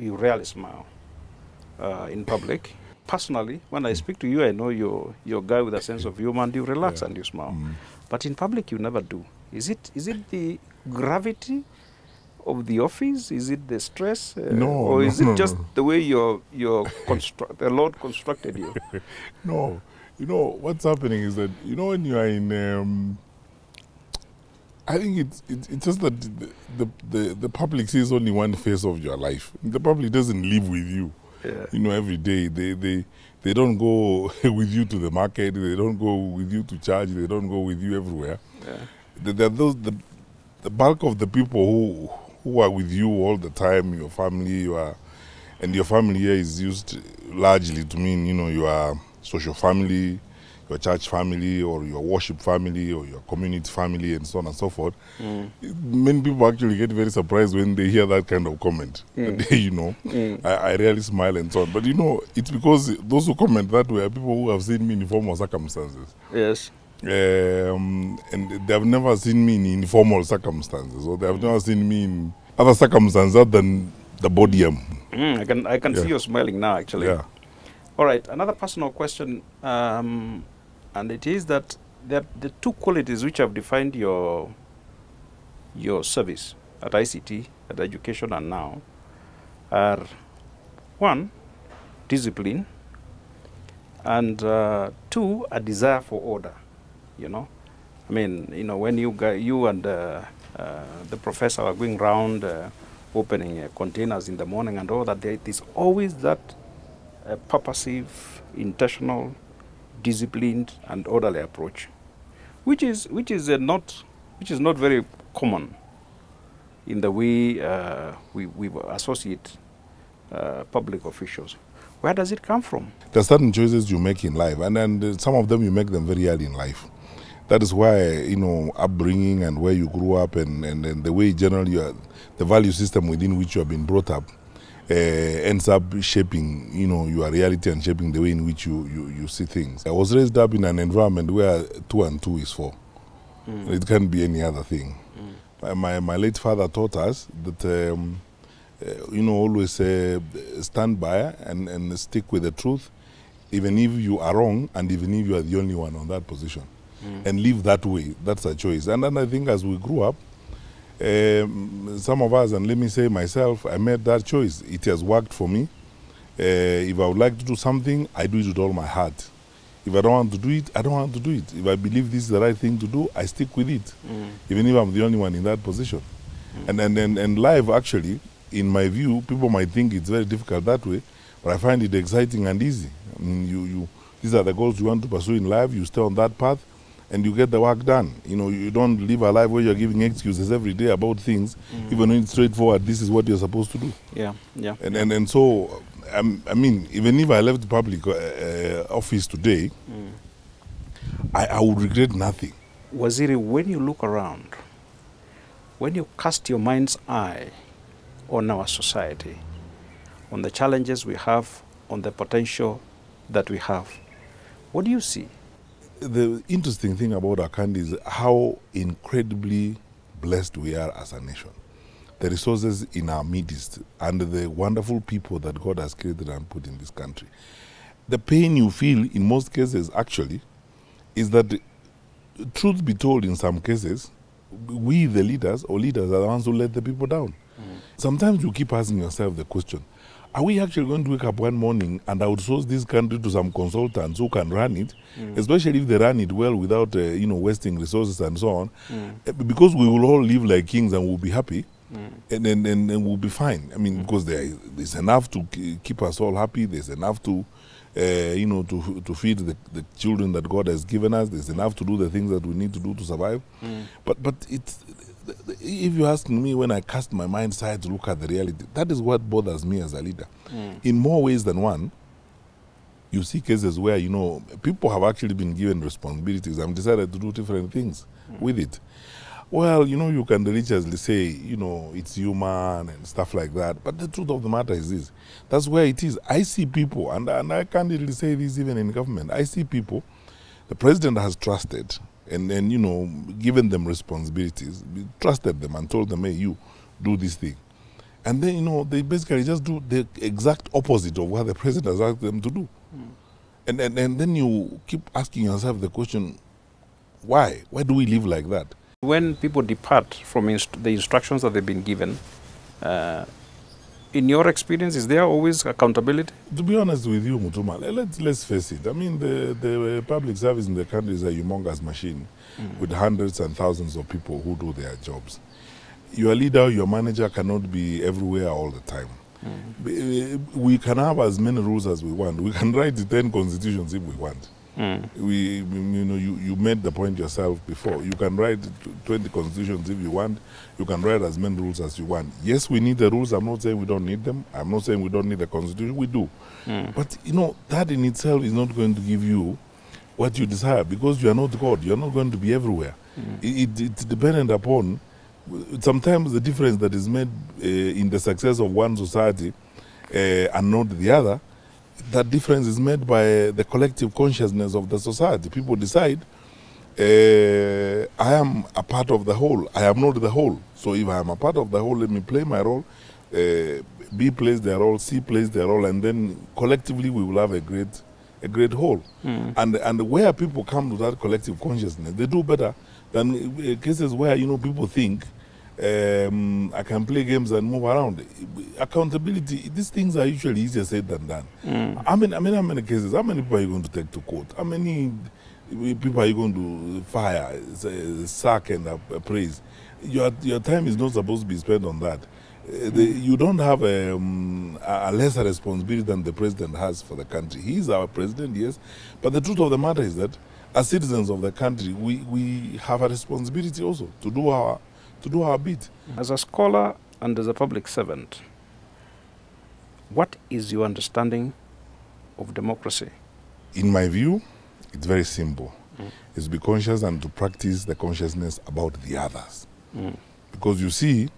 you rarely smile in public. Personally, when I speak to you, I know you're a guy with a sense of humor, and you relax and you smile. But in public, you never do. Is it the gravity of the office? Is it the stress? Or is it just the way the Lord constructed you? No. You know, what's happening is that, you know, when you are in... I think it's just that the public sees only one face of your life. The public doesn't live with you. Yeah. You know, every day. They don't go with you to the market. They don't go with you to church. They don't go with you everywhere. Yeah. The bulk of the people who are with you all the time, your family, and your family here is used largely to mean, you know, your social family, your church family, or your worship family, or your community family, and so on and so forth. Many people actually get very surprised when they hear that kind of comment. You know, I rarely smile and so on. But you know, it's because those who comment that way are people who have seen me in formal circumstances. Yes. And they have never seen me in informal circumstances, or they have never seen me in other circumstances other than the podium. I can see you smiling now, actually. Yeah. All right, another personal question, and it is that the two qualities which have defined your service at ICT, at education, and now are, one, discipline, and two, a desire for order. You know, I mean, you know, when you and the professor are going around opening containers in the morning and all that, there is always that purposive, intentional, disciplined, and orderly approach, which is not very common in the way we associate public officials. Where does it come from? There are certain choices you make in life, and some of them you make them very early in life. That is why, you know, upbringing and where you grew up and the way generally the value system within which you have been brought up ends up shaping, you know, your reality and shaping the way in which you see things. I was raised up in an environment where 2 and 2 is 4. It can't be any other thing. My late father taught us that, you know, always stand by and stick with the truth, even if you are wrong and even if you are the only one on that position. And live that way. That's a choice. And then I think as we grew up, some of us, and let me say myself, I made that choice. It has worked for me. If I would like to do something, I do it with all my heart. If I don't want to do it, I don't want to do it. If I believe this is the right thing to do, I stick with it, even if I'm the only one in that position. And life, actually, in my view, people might think it's very difficult that way, but I find it exciting and easy. I mean, these are the goals you want to pursue in life. You stay on that path, and you get the work done. You know, you don't live a life where you're giving excuses every day about things, even when it's straightforward. This is what you're supposed to do. Yeah. And so, I mean, even if I left public office today, I would regret nothing. Waziri, when you look around, when you cast your mind's eye on our society, on the challenges we have, on the potential that we have, what do you see? The interesting thing about our country is how incredibly blessed we are as a nation. The resources in our midst and the wonderful people that God has created and put in this country. The pain you feel in most cases actually is that, truth be told, in some cases, we the leaders are the ones who let the people down. Sometimes you keep asking yourself the question, are we actually going to wake up one morning and outsource this country to some consultants who can run it, especially if they run it well without you know, wasting resources and so on, because we will all live like kings and we'll be happy, and we'll be fine. I mean, because there's enough to keep us all happy, there's enough to you know, to feed the children that God has given us, there's enough to do the things that we need to do to survive. But it's, if you ask me, when I cast my mind aside to look at the reality, that is what bothers me as a leader. In more ways than one, you see cases where, you know, people have actually been given responsibilities and decided to do different things with it. Well, you know, you can religiously say, you know, it's human and stuff like that, but the truth of the matter is this. That's where it is. I see people, and I can't really say this even in government, I see people the president has trusted and you know, given them responsibilities, trusted them and told them, hey, you do this thing. And then, they basically just do the exact opposite of what the president has asked them to do. And then you keep asking yourself the question, why? Why do we live like that? When people depart from the instructions that they've been given, in your experience, is there always accountability? To be honest with you, Mutuma, let's face it. I mean, the public service in the country is a humongous machine with hundreds and thousands of people who do their jobs. Your leader, your manager cannot be everywhere all the time. We can have as many rules as we want. We can write 10 constitutions if we want. You made the point yourself before. You can write 20 constitutions if you want. You can write as many rules as you want. Yes, we need the rules. I'm not saying we don't need them. I'm not saying we don't need the constitution. We do. But, that in itself is not going to give you what you desire, because you are not God. You're not going to be everywhere. It's dependent upon sometimes the difference that is made in the success of one society and not the other. That difference is made by the collective consciousness of the society. People decide, I am a part of the whole. I am not the whole. So if I am a part of the whole, let me play my role. B plays their role, C plays their role, and then collectively we will have a great whole. And where people come to that collective consciousness, they do better than cases where people think I can play games and move around. Accountability, these things are usually easier said than done. How many cases, how many people are you going to take to court? How many people are you going to fire, sack and appraise? Your time is not supposed to be spent on that. You don't have a lesser responsibility than the president has for the country. He is our president, yes, but the truth of the matter is that as citizens of the country, we have a responsibility also to do our bit. As a scholar and as a public servant, what is your understanding of democracy? In my view, it's very simple. It's to be conscious and to practice the consciousness about the others. Because you see,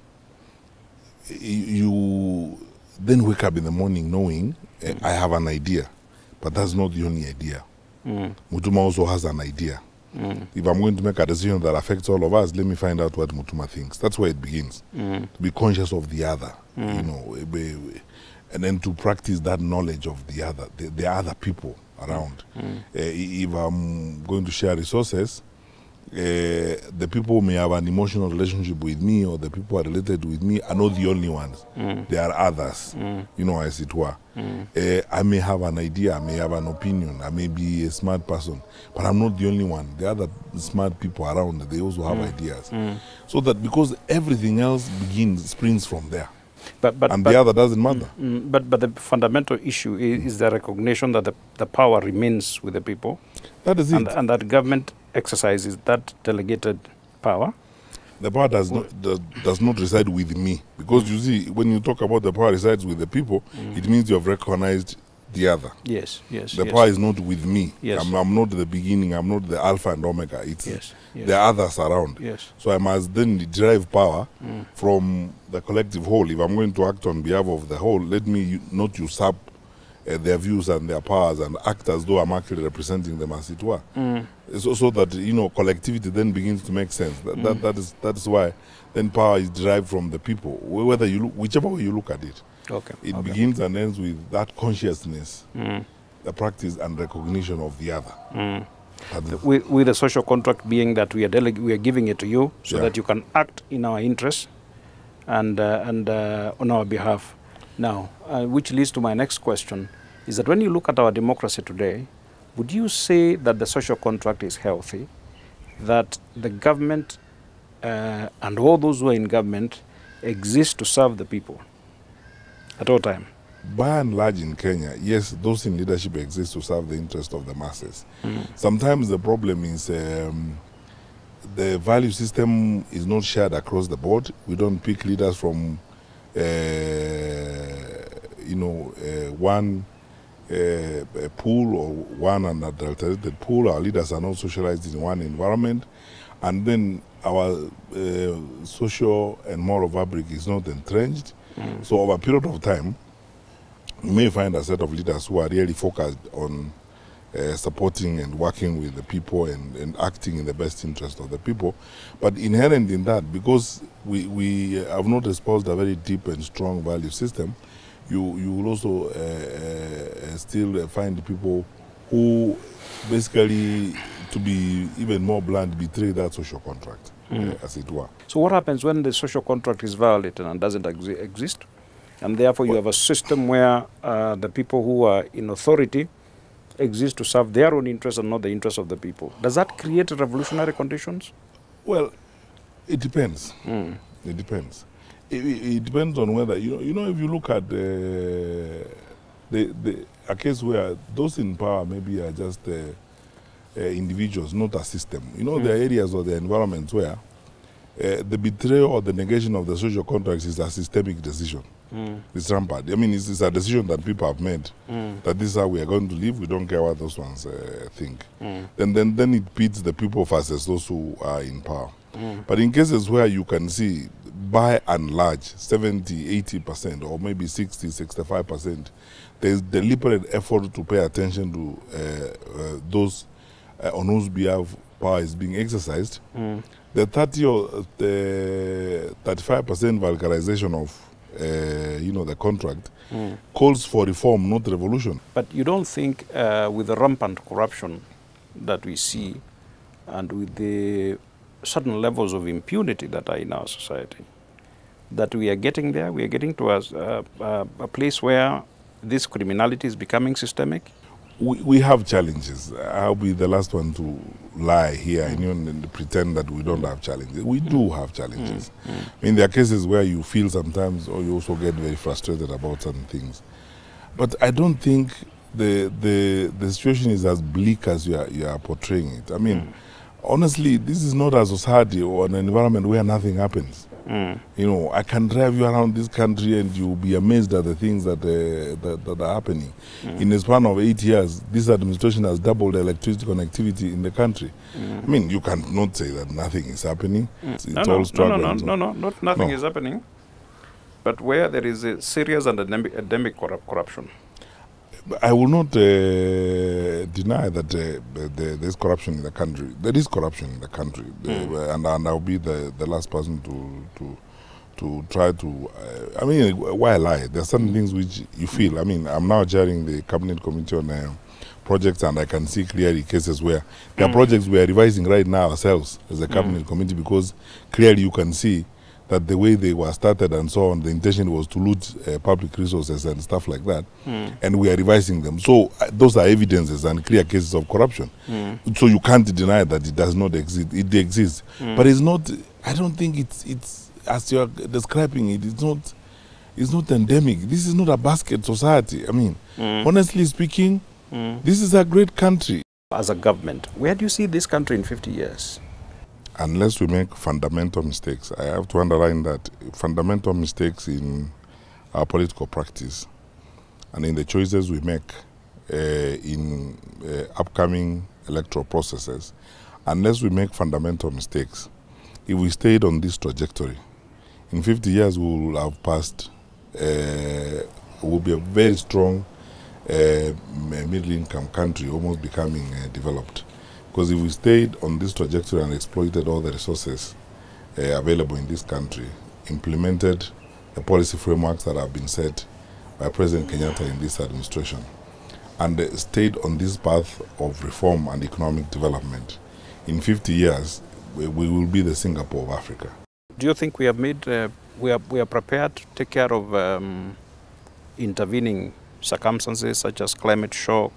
you then wake up in the morning knowing I have an idea, but that's not the only idea. Mutuma also has an idea. If I'm going to make a decision that affects all of us, let me find out what Mutuma thinks. That's where it begins. To be conscious of the other, and then to practice that knowledge of the other people around. If I'm going to share resources, the people who may have an emotional relationship with me, or the people who are related with me, are not the only ones. There are others, as it were. I may have an idea, I may have an opinion, I may be a smart person, but I'm not the only one. The other smart people around, they also have ideas. So that because everything else springs from there. But the other doesn't matter. But the fundamental issue is the recognition that the power remains with the people. That is it. And that government exercises that delegated power. The power does not reside with me. Because you see, when you talk about the power resides with the people, it means you have recognized the other. Yes. The power is not with me. Yes. I'm not the beginning, I'm not the alpha and omega. It's the others around. Yes. So I must then derive power from the collective whole. If I'm going to act on behalf of the whole, let me not usurp their views and their powers and act as though I'm actually representing them, as it were. So that collectivity then begins to make sense. That is why then power is derived from the people, whichever way you look at it. It begins and ends with that consciousness, the practice and recognition of the other. With the social contract being that we are giving it to you so that you can act in our interest and on our behalf. Now, which leads to my next question, is that when you look at our democracy today, would you say that the social contract is healthy, that the government and all those who are in government exist to serve the people at all time? By and large in Kenya, yes, those in leadership exist to serve the interest of the masses. Sometimes the problem is the value system is not shared across the board. We don't pick leaders from one pool or one unadulterated pool. Our leaders are not socialized in one environment, and then our social and moral fabric is not entrenched. So over a period of time, you may find a set of leaders who are really focused on supporting and working with the people and acting in the best interest of the people. But inherent in that, because we have not espoused a very deep and strong value system, you will also still find people who basically, to be even more blunt, betray that social contract, as it were. So what happens when the social contract is violated and doesn't exist? And therefore you have a system where the people who are in authority exist to serve their own interests and not the interests of the people. Does that create revolutionary conditions? Well, it depends. It depends. It depends on whether, you know, if you look at a case where those in power maybe are just individuals, not a system. You know, there are areas or the environments where the betrayal or the negation of the social contracts is a systemic decision. It's rampant. I mean, it's a decision that people have made, that this is how we are going to live. We don't care what those ones think. Then it pits the people versus those who are in power. But in cases where you can see, by and large, 70, 80%, or maybe 60, 65%, there's deliberate effort to pay attention to those on whose behalf power is being exercised. The 30 or the 35% vulgarization of the contract calls for reform, not revolution. But you don't think with the rampant corruption that we see and with the certain levels of impunity that are in our society, that we are getting there, we are getting to a place where this criminality is becoming systemic? We have challenges. I'll be the last one to lie here and pretend that we don't have challenges. We do have challenges. I mean, there are cases where you feel sometimes, or you also get very frustrated about certain things. But I don't think the situation is as bleak as you are portraying it. I mean, honestly, this is not a society or an environment where nothing happens. You know, I can drive you around this country and you'll be amazed at the things that are happening. In the span of 8 years, this administration has doubled electricity connectivity in the country. I mean, you cannot say that nothing is happening. It's all struggle. Not nothing is happening. But where there is a serious and endemic corruption. I will not deny that there is corruption in the country. There is corruption in the country, and I'll be the last person to try to. I mean, why lie? There are certain things which you feel. I mean, I'm now chairing the cabinet committee on projects, and I can see clearly cases where there are projects we are revising right now ourselves as a cabinet committee, because clearly you can see that the way they were started and so on, the intention was to loot public resources and stuff like that, and we are revising them. So those are evidences and clear cases of corruption. So you can't deny that it does not exist. It exists, but it's not. I don't think it's as you are describing it. It's not endemic. This is not a basket society. I mean, honestly speaking, this is a great country. As a government, where do you see this country in 50 years? Unless we make fundamental mistakes. I have to underline that fundamental mistakes in our political practice and in the choices we make in upcoming electoral processes, unless we make fundamental mistakes, if we stayed on this trajectory, in 50 years we will have passed, we will be a very strong middle-income country, almost becoming developed. Because if we stayed on this trajectory and exploited all the resources available in this country, implemented the policy frameworks that have been set by President Kenyatta in this administration, and stayed on this path of reform and economic development, in 50 years, we will be the Singapore of Africa. Do you think we have made, we are prepared to take care of intervening circumstances such as climate shock,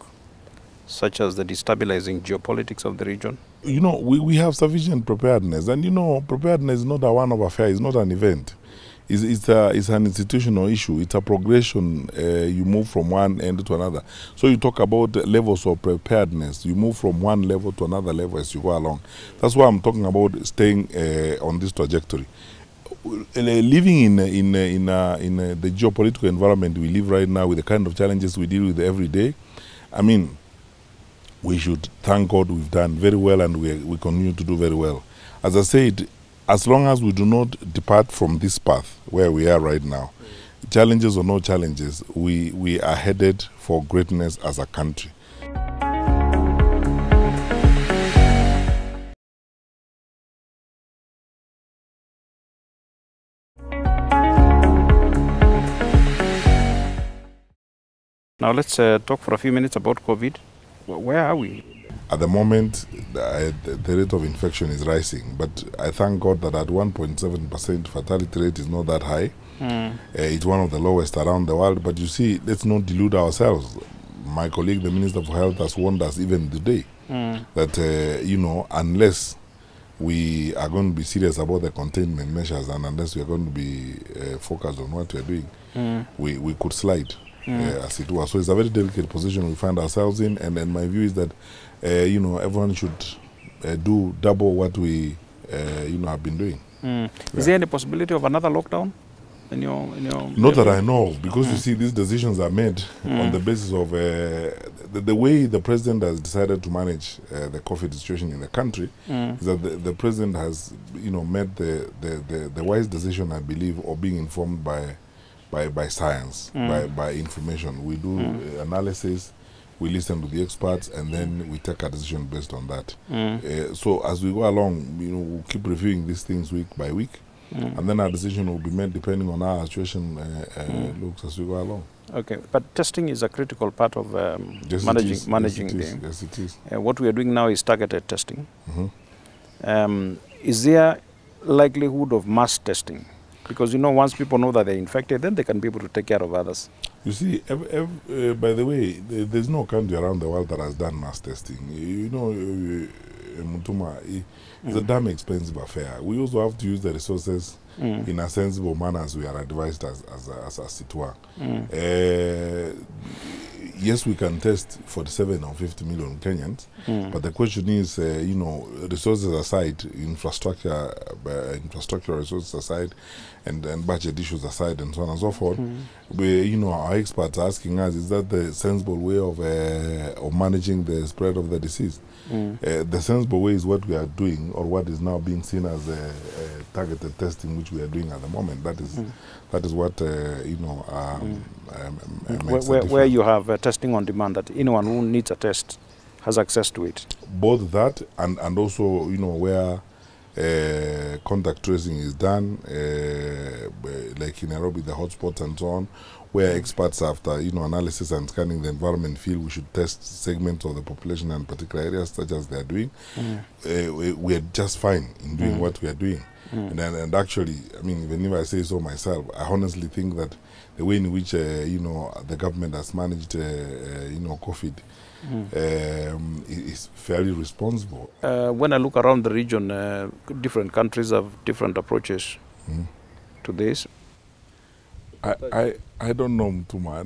such as the destabilizing geopolitics of the region? You know, we have sufficient preparedness, and you know, preparedness is not a one-off affair. It's not an event. It's an institutional issue. It's a progression. You move from one end to another. So you talk about levels of preparedness. You move from one level to another level as you go along. That's why I'm talking about staying on this trajectory. Living in the geopolitical environment we live right now, with the kind of challenges we deal with every day, I mean, we should thank God we've done very well, and we continue to do very well. As I said, as long as we do not depart from this path where we are right now, challenges or no challenges, we are headed for greatness as a country. Now let's talk for a few minutes about COVID. Where are we? At the moment, the rate of infection is rising, but I thank God that at 1.7% fatality rate is not that high. It's one of the lowest around the world, but you see, let's not delude ourselves. My colleague, the Minister for Health, has warned us even today that, unless we are going to be serious about the containment measures and unless we are going to be focused on what we are doing, we could slide. As it was. So it's a very delicate position we find ourselves in, and my view is that everyone should do double what we have been doing. Is there any possibility of another lockdown in your Not that I know of, because you see, these decisions are made on the basis of the way the president has decided to manage the COVID situation in the country. Is that the president has made the wise decision, I believe, of being informed by science, by information. We do analysis, we listen to the experts, and then we take a decision based on that. So as we go along, we'll keep reviewing these things week by week, and then our decision will be made depending on how our situation looks as we go along. Okay, but testing is a critical part of managing the. Yes, it is. What we are doing now is targeted testing. Is there likelihood of mass testing? Because once people know that they're infected, then they can be able to take care of others. You see, by the way, there's no country around the world that has done mass testing. Mutuma, it's a damn expensive affair. We also have to use the resources in a sensible manner as we are advised as it were. Yes, we can test 47 or 50 million Kenyans, but the question is, resources aside, infrastructure resources aside, and budget issues aside, and so on and so forth, our experts are asking us, is that the sensible way of managing the spread of the disease? The sensible way is what we are doing, or what is now being seen as targeted testing, which we are doing at the moment. That is what where you have testing on demand, that anyone who needs a test has access to it. Both that and also where contact tracing is done, like in Nairobi, the hotspots and so on, where experts, after analysis and scanning the environment, feel we should test segments of the population in particular areas, such as they are doing. We are just fine in doing what we are doing. And actually, I mean, even if I say so myself, I honestly think that the way in which the government has managed COVID is fairly responsible. When I look around the region, different countries have different approaches to this. I don't know, Mutuma.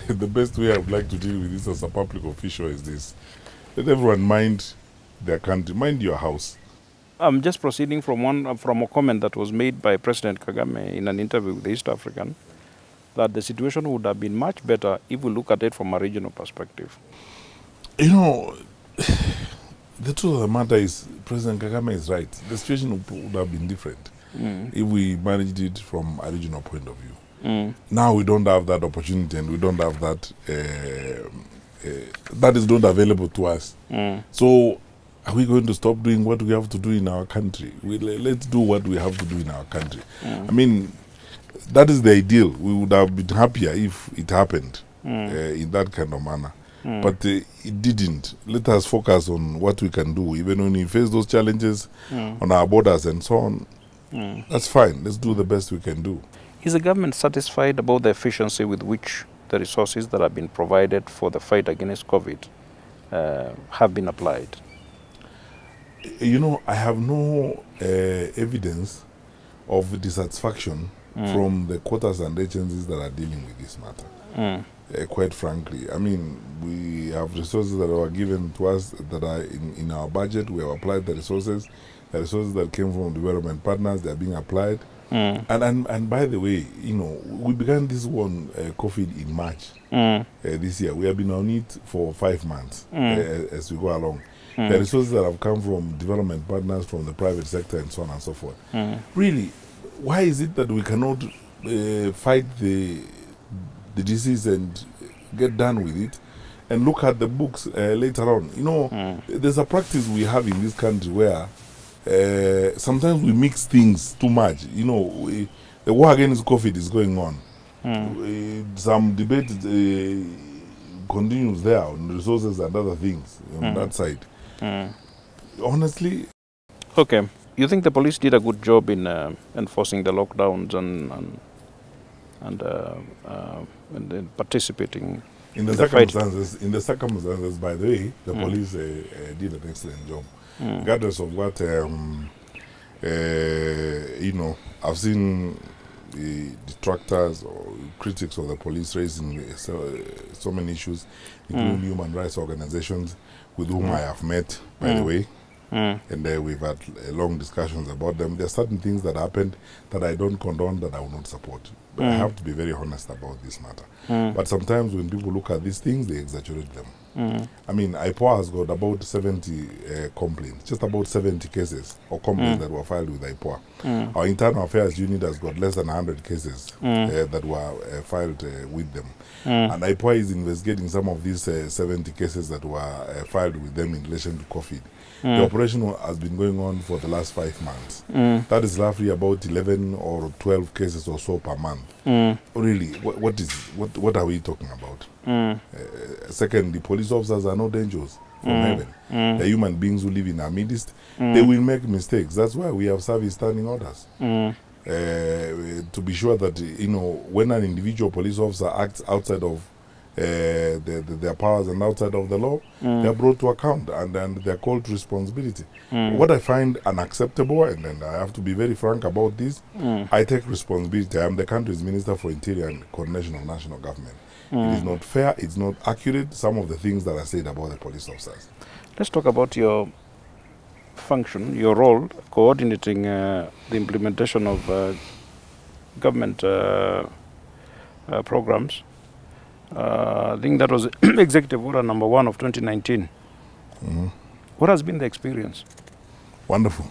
The best way I would like to deal with this as a public official is this: let everyone mind their country, mind your house. I'm just proceeding from a comment that was made by President Kagame in an interview with the East African, that the situation would have been much better if we look at it from a regional perspective. The truth of the matter is, President Kagame is right. The situation would have been different if we managed it from a regional point of view. Now we don't have that opportunity, and we don't have that. That is not available to us. So, are we going to stop doing what we have to do in our country? Let's do what we have to do in our country. I mean, that is the ideal. We would have been happier if it happened in that kind of manner. But it didn't. Let us focus on what we can do. Even when we face those challenges on our borders and so on, that's fine. Let's do the best we can do. Is the government satisfied about the efficiency with which the resources that have been provided for the fight against COVID have been applied? I have no evidence of dissatisfaction from the quarters and agencies that are dealing with this matter. Quite frankly, I mean, we have resources that were given to us that are in our budget. We have applied the resources that came from development partners. They are being applied. And by the way, we began this one COVID in March this year. We have been on it for 5 months as we go along. The resources that have come from development partners, from the private sector, and so on and so forth. Really, why is it that we cannot fight the disease and get done with it and look at the books later on? There's a practice we have in this country where sometimes we mix things too much. The war against COVID is going on. Some debate continues there on resources and other things on that side. Honestly, okay. You think the police did a good job in enforcing the lockdowns and participating in the circumstances? In the circumstances, by the way, the police did an excellent job, regardless of what you know. I've seen detractors or critics of the police raising so many issues, including human rights organizations with whom I have met, by the way. And we've had long discussions about them. There are certain things that happened that I don't condone, that I will not support. But I have to be very honest about this matter. But sometimes when people look at these things, they exaggerate them. I mean, IPOA has got about 70 complaints, just about 70 cases or complaints that were filed with IPOA. Our Internal Affairs Unit has got less than 100 cases that were filed with them. And IPOA is investigating some of these 70 cases that were filed with them in relation to COVID. The operation has been going on for the last 5 months. That is roughly about 11 or 12 cases or so per month. Really, what are we talking about? Second, the police officers are not angels from heaven. They're human beings who live in our midst. They will make mistakes. That's why we have service standing orders. To be sure that, you know, when an individual police officer acts outside of their powers and outside of the law, they are brought to account and they are called to responsibility. What I find unacceptable, and I have to be very frank about this, I take responsibility. I am the country's Minister for Interior and Coordination of National Government. It is not fair, it's not accurate, some of the things that are said about the police officers. Let's talk about your function, your role, coordinating the implementation of government programs. I think that was Executive Order number 1 of 2019. What has been the experience? Wonderful.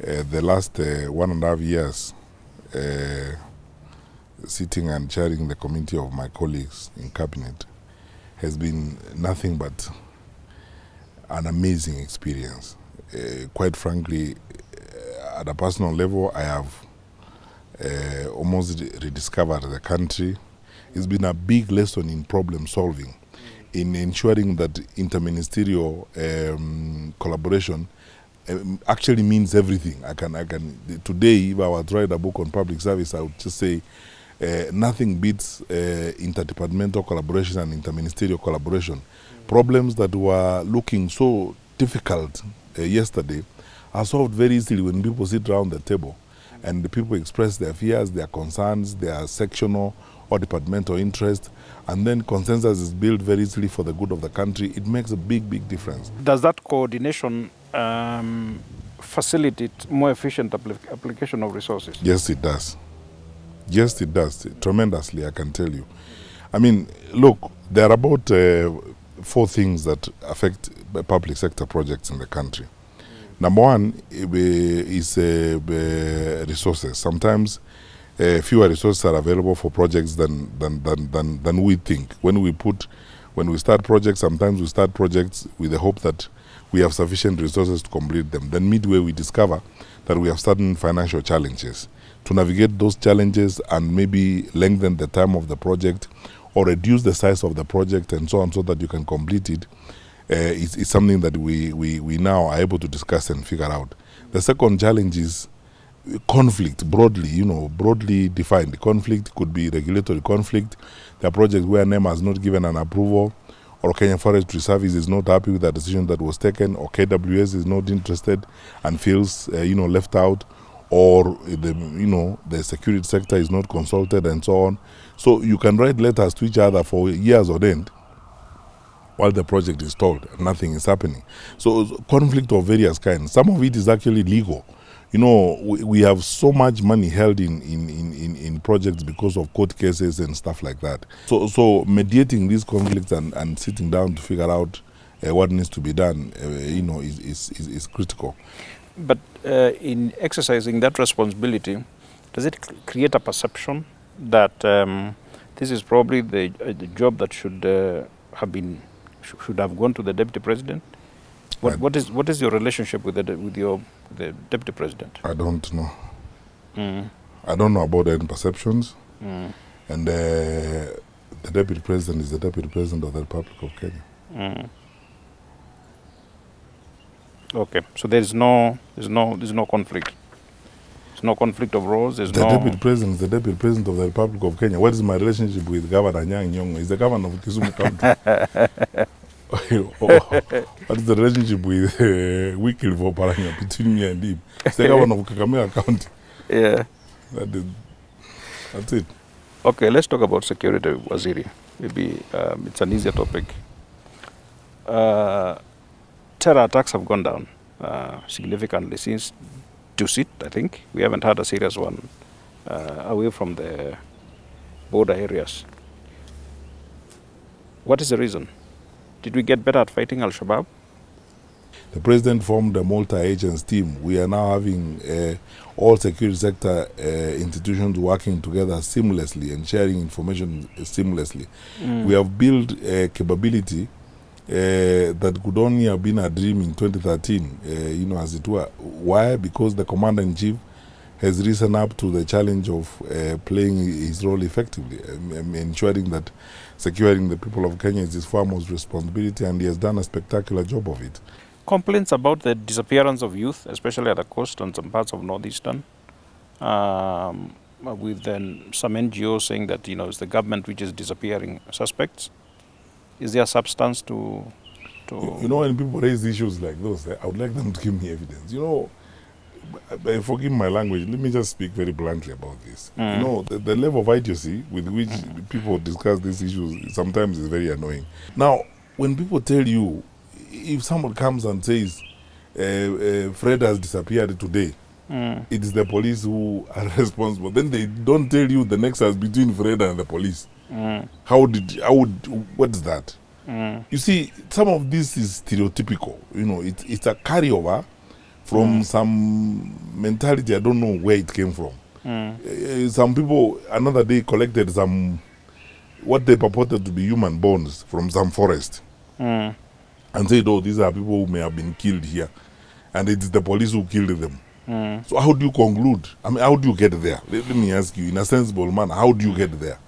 The last 1.5 years, sitting and chairing the committee of my colleagues in cabinet has been nothing but an amazing experience. Quite frankly, at a personal level, I have almost rediscovered the country. It's been a big lesson in problem solving, in ensuring that interministerial collaboration actually means everything. Today, if I were to write a book on public service, I would just say nothing beats interdepartmental collaboration and interministerial collaboration. Problems that were looking so difficult yesterday are solved very easily when people sit around the table and the people express their fears, their concerns, their sectional or departmental interest, and then consensus is built very easily for the good of the country. It makes a big, big difference. Does that coordination facilitate more efficient application of resources? Yes, it does. Yes, it does. Tremendously, I can tell you. I mean, look, there are about 4 things that affect public sector projects in the country. Number 1 is resources. Sometimes fewer resources are available for projects than we think. When we start projects, sometimes we start projects with the hope that we have sufficient resources to complete them. Then midway we discover that we have certain financial challenges. To navigate those challenges and maybe lengthen the time of the project or reduce the size of the project and so on, so that you can complete it, is something that we now are able to discuss and figure out. The second challenge is conflict, broadly defined. Conflict could be regulatory conflict. There are projects where NEMA has not given an approval, or Kenya Forestry Service is not happy with the decision that was taken, or KWS is not interested and feels left out, or the security sector is not consulted and so on. So you can write letters to each other for years on end while the project is stalled and nothing is happening. So conflict of various kinds. Some of it is actually legal. We have so much money held in projects because of court cases and stuff like that. So mediating these conflicts and sitting down to figure out what needs to be done, is critical. But in exercising that responsibility, does it create a perception that this is probably the job that should have gone to the deputy president? What is your relationship with the deputy president? I don't know. I don't know about their perceptions. And the deputy president is the deputy president of the Republic of Kenya. Okay, so there's no conflict. There's no conflict of roles. There's The no. deputy president is the deputy president of the Republic of Kenya. What is my relationship with Governor Nyong'o? He's the governor of Kisumu County. What is the relationship with Wycliffe Oparanya between me and him? He's the governor of Kakamega County. Yeah. That's it. Okay, let's talk about security, Waziri. Maybe it's an easier topic. Terror attacks have gone down significantly since Dusit, I think. We haven't had a serious one away from the border areas. What is the reason? Did we get better at fighting Al-Shabaab? The president formed a multi-agents team. We are now having all security sector institutions working together seamlessly and sharing information seamlessly. We have built a capability that could only have been a dream in 2013, as it were. Why? Because the commander-in-chief has risen up to the challenge of playing his role effectively, ensuring that securing the people of Kenya is his foremost responsibility, and he has done a spectacular job of it. Complaints about the disappearance of youth, especially at the coast and some parts of northeastern, with then some NGOs saying that it's the government which is disappearing suspects. Is there substance to? When people raise issues like those, I would like them to give me evidence. Forgive my language. Let me just speak very bluntly about this. The level of idiocy with which people discuss these issues sometimes is very annoying. Now, when people tell you, if someone comes and says, Fred has disappeared today, it is the police who are responsible. Then they don't tell you the nexus between Fred and the police. What's that? You see, some of this is stereotypical. It's a carryover from some mentality. I don't know where it came from. Some people another day collected some what they purported to be human bones from some forest and said, oh, these are people who may have been killed here, and it's the police who killed them. So how do you conclude? I mean, how do you get there? Let me ask you, in a sensible manner, how do you get there?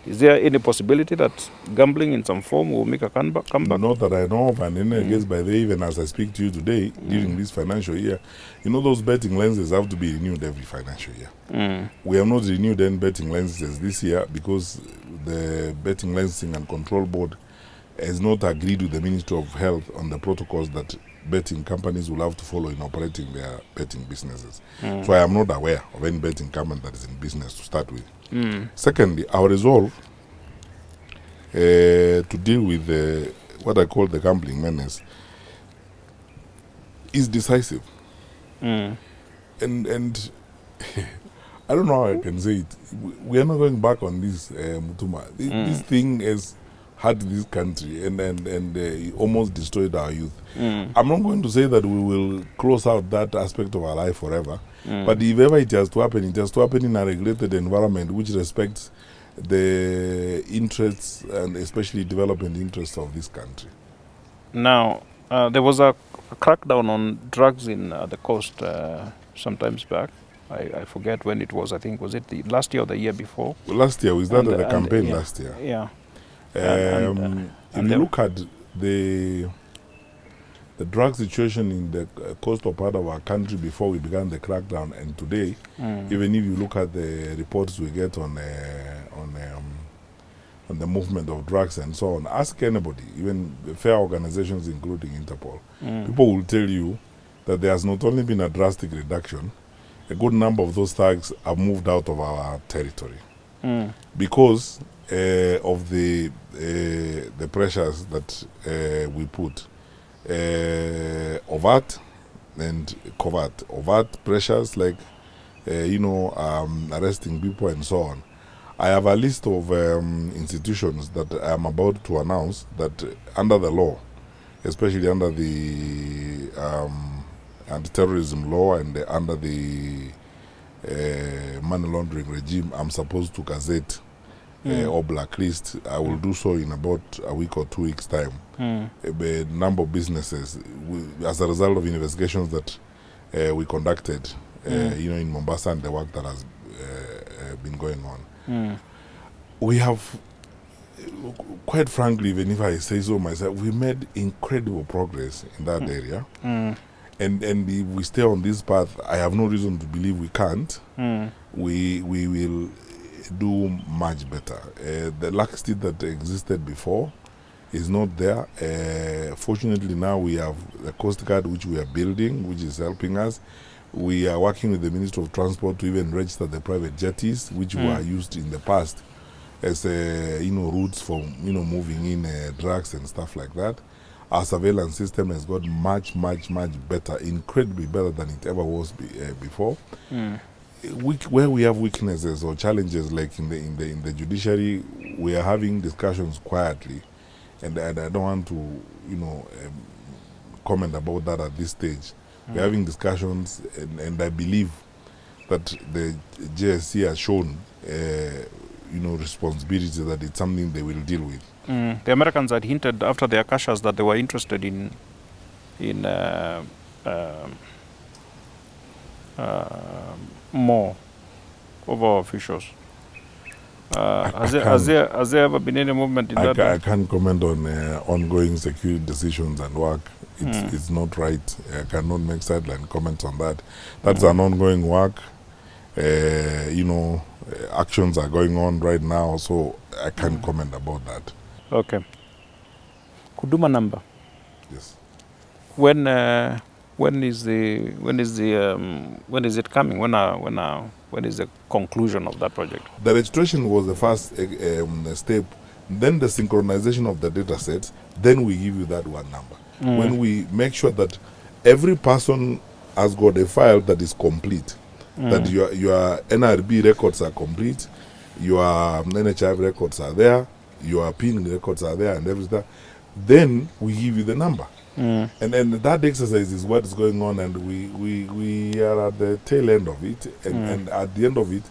Is there any possibility that gambling in some form will make a comeback? Not that I know of, and I guess by the way, even as I speak to you today, during this financial year, those betting lenses have to be renewed every financial year. We have not renewed any betting lenses this year because the Betting Licensing and Control Board has not agreed with the Ministry of Health on the protocols that betting companies will have to follow in operating their betting businesses. So I am not aware of any betting company that is in business to start with. Secondly, our resolve to deal with what I call the gambling menace is decisive. And I don't know how I can say it. We are not going back on this, Mutuma. This thing has hurt this country and almost destroyed our youth. I'm not going to say that we will close out that aspect of our life forever, but if ever it has to happen, it has to happen in a regulated environment which respects the interests and especially development interests of this country. Now, there was a crackdown on drugs in the coast sometimes back. I forget when it was. I think, was it the last year or the year before? Last year. We started the campaign last year. Yeah. If you look at the drug situation in the coastal part of our country before we began the crackdown and today, even if you look at the reports we get on the movement of drugs and so on, ask anybody, even fair organizations including Interpol, people will tell you that there has not only been a drastic reduction, a good number of those thugs have moved out of our territory because of the pressures that we put, overt and covert. Overt pressures like arresting people and so on. I have a list of institutions that I am about to announce that under the law, especially under the anti-terrorism law and under the money laundering regime, I'm supposed to gazette or blacklist. I will do so in about a week or 2 weeks' time. A number of businesses, as a result of investigations that we conducted in Mombasa and the work that has been going on. We have, quite frankly, even if I say so myself, we made incredible progress in that area. And if we stay on this path, I have no reason to believe we can't. We will do much better. The laxity that existed before is not there. Fortunately, now we have the Coast Guard, which we are building, which is helping us. We are working with the Ministry of Transport to even register the private jetties, which were used in the past as routes for moving in drugs and stuff like that. Our surveillance system has got much better, incredibly better than it ever was before. Where we have weaknesses or challenges, like in the judiciary, we are having discussions quietly, and I don't want to comment about that at this stage. We're having discussions, and I believe that the JSC has shown responsibility, that it's something they will deal with. The Americans had hinted after the Akashas that they were interested in more of our officials. Has there ever been any movement in that? I can't comment on ongoing security decisions and work. It's not right. I cannot make sideline comments on that. That's an ongoing work. Actions are going on right now, so I can't comment about that. Okay. Kuduma number. Yes. When is it coming? When is the conclusion of that project? The registration was the first step. Then the synchronization of the data sets. Then we give you that one number. When we make sure that every person has got a file that is complete, that your NRB records are complete, your NHIF records are there, your PIN records are there, and everything, then we give you the number. And then that exercise is what is going on, and we are at the tail end of it, and at the end of it,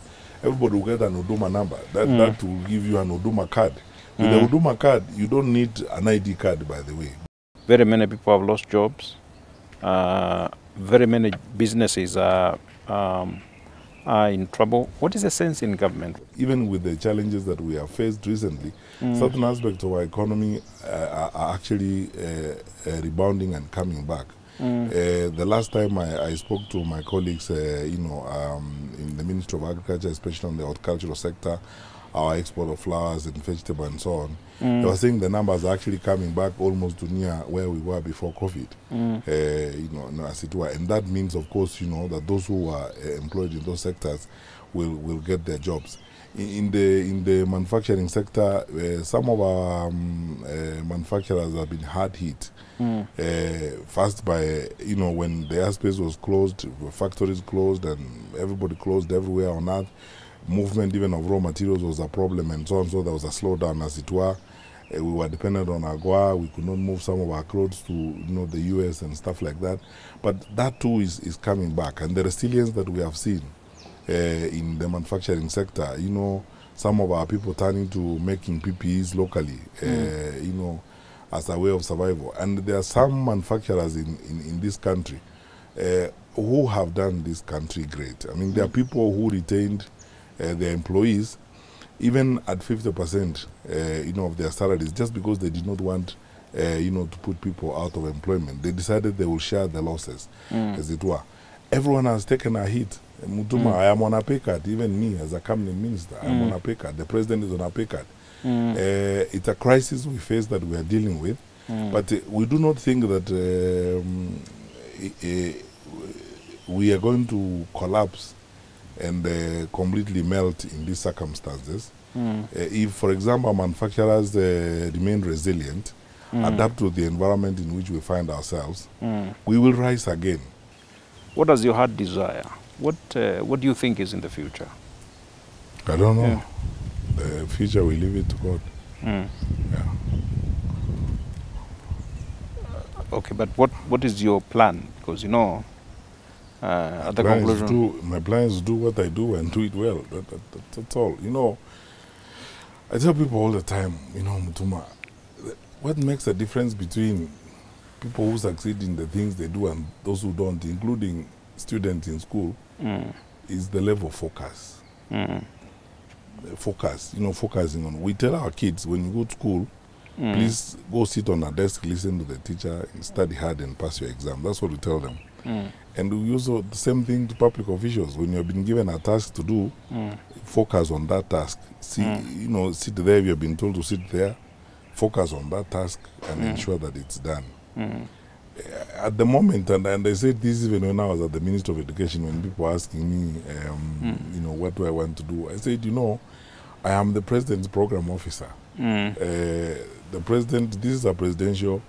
everybody will get an Uduma number. That will give you an Uduma card. With the Uduma card, you don't need an ID card, by the way. Very many people have lost jobs. Very many businesses are in trouble. What is the sense in government? Even with the challenges that we have faced recently, certain aspects of our economy are actually rebounding and coming back. The last time I spoke to my colleagues, in the Ministry of Agriculture, especially on the horticultural sector, our export of flowers and vegetables and so on, they were saying the numbers are actually coming back almost to near where we were before COVID, as it were. And that means, of course, that those who are employed in those sectors will get their jobs. In the manufacturing sector, some of our manufacturers have been hard hit. First by, when the airspace was closed, factories closed, and everybody closed everywhere on earth. Movement even of raw materials was a problem, and so on. So there was a slowdown, as it were. We were dependent on AGOA. We could not move some of our clothes to the US and stuff like that. But that too is coming back, and the resilience that we have seen in the manufacturing sector. Some of our people turning to making PPEs locally. As a way of survival. And there are some manufacturers in this country who have done this country great. I mean, there are people who retained their employees even at 50%, of their salaries, just because they did not want, to put people out of employment. They decided they will share the losses, as it were. Everyone has taken a hit. Mutuma, I am on a pay cut. Even me, as a cabinet minister, I am on a pay cut. The president is on a pay cut. It's a crisis we face that we are dealing with, but we do not think that we are going to collapse and completely melt in these circumstances. If, for example, manufacturers remain resilient, adapt to the environment in which we find ourselves, we will rise again. What does your heart desire? What do you think is in the future? I don't know. The future, we leave it to God. Okay, but what is your plan? Because at the conclusion, my plan is to do what I do and do it well. That's all. I tell people all the time, Mutuma, what makes a difference between people who succeed in the things they do and those who don't, including student in school is the level of focus. Focus, focusing on. We tell our kids, when you go to school, please go sit on a desk, listen to the teacher, and study hard and pass your exam. That's what we tell them. And we also the same thing to public officials. When you have been given a task to do, focus on that task. See, sit there. If you have been told to sit there, focus on that task and ensure that it's done. At the moment, and I said this even when I was at the Ministry of Education, when people were asking me, what do I want to do? I said, I am the President's Program Officer. The President, this is a presidential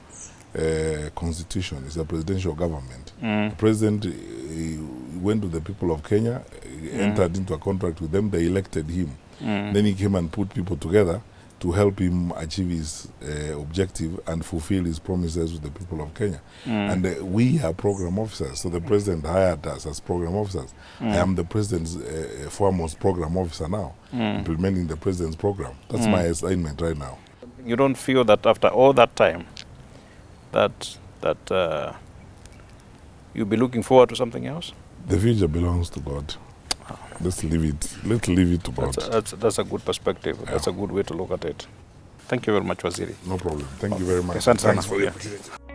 constitution, it's a presidential government. The President went to the people of Kenya, entered into a contract with them, they elected him. Then he came and put people together to help him achieve his objective and fulfill his promises with the people of Kenya. And we are program officers, so the President hired us as program officers. I am the President's foremost program officer now, implementing the President's program. That's my assignment right now. You don't feel that after all that time, that you'll be looking forward to something else? The future belongs to God. Let's leave it to God. That's a good perspective. Yeah. That's a good way to look at it. Thank you very much, Waziri. No problem. Thank you very much. Thanks for the opportunity.